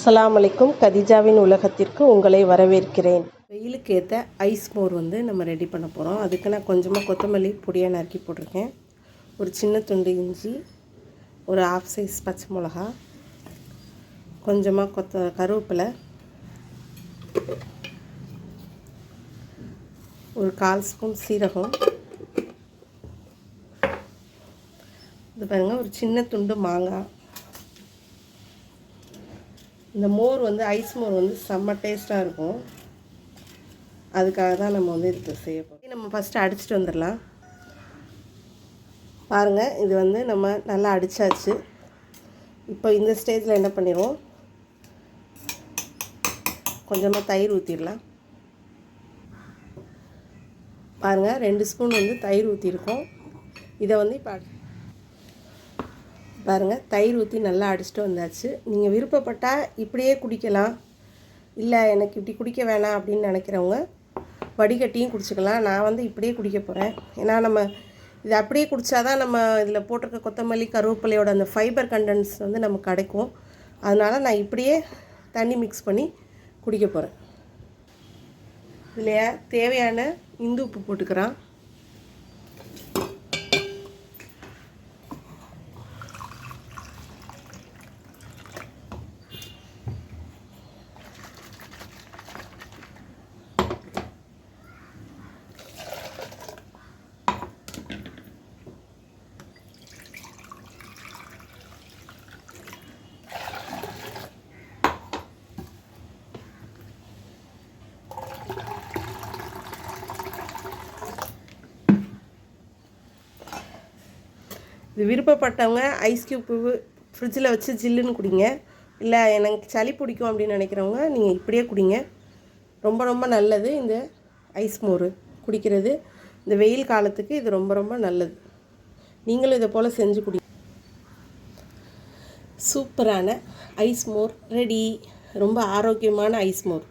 அஸ்ஸலாமு அலைக்கும். கதிஜாவின் உலகத்திற்கு உங்களை வரவேற்கிறேன். வெயிலுக்கு ஏற்ற ஐஸ் மோர் நம்ம ரெடி பண்ண போகிறோம். அதுக்கு நான் கொஞ்சமாக கொத்தமல்லி பொடியாக நறுக்கி போட்டிருக்கேன். ஒரு சின்ன துண்டு இஞ்சி, ஒரு ½ சைஸ் பச்சை மிளகா, கொஞ்சமாக கருவேப்பிலை, ஒரு 1/4 ஸ்பூன் சீரகம், இது பாருங்கள், ஒரு சின்ன துண்டு மாங்காய். இந்த மோர் ஐஸ் மோர் செம்ம டேஸ்ட்டாக இருக்கும். அதுக்காக தான் நம்ம இது செய்ய போகிறோம். நம்ம ஃபஸ்ட்டு அடிச்சுட்டு வந்துடலாம். பாருங்கள், இது நம்ம நல்லா அடித்தாச்சு. இப்போ இந்த ஸ்டேஜில் என்ன பண்ணிடுவோம், கொஞ்சமாக தயிர் ஊற்றிடலாம். பாருங்கள், 2 ஸ்பூன் தயிர் ஊற்றிருக்கோம். இதை இப்போ பாருங்கள், தயிர் ஊற்றி நல்லா அடிச்சுட்டு வந்தாச்சு. நீங்கள் விருப்பப்பட்டால் இப்படியே குடிக்கலாம், இல்லை எனக்கு இப்படி குடிக்க வேணாம் அப்படின்னு நினைக்கிறவங்க வடிகட்டியும் குடிச்சிக்கலாம். நான் இப்படியே குடிக்க போகிறேன். ஏன்னா நம்ம இது அப்படியே குடித்தாதான் நம்ம இதில் போட்டிருக்க கொத்தமல்லி கருவேப்பிலையோட அந்த ஃபைபர் கண்டென்ட்ஸ் நமக்கு கிடைக்கும். அதனால் நான் இப்படியே தண்ணி மிக்ஸ் பண்ணி குடிக்க போகிறேன். இதில் தேவையான இந்து உப்பு போட்டுக்கிறேன். இது விருப்பப்பட்டவங்க ஐஸ் க்யூப் ஃப்ரிட்ஜில் வச்சு ஜில்லுன்னு குடிங்க. இல்லை எனக்கு சளி பிடிக்கும் அப்படின்னு நினைக்கிறவங்க நீங்கள் இப்படியே குடிங்க. ரொம்ப ரொம்ப நல்லது. இந்த ஐஸ் மோர் குடிக்கிறது இந்த வெயில் காலத்துக்கு இது ரொம்ப ரொம்ப நல்லது. நீங்களும் இதை போல் செஞ்சு குடி. சூப்பரான ஐஸ் மோர் ரெடி. ரொம்ப ஆரோக்கியமான ஐஸ் மோர்.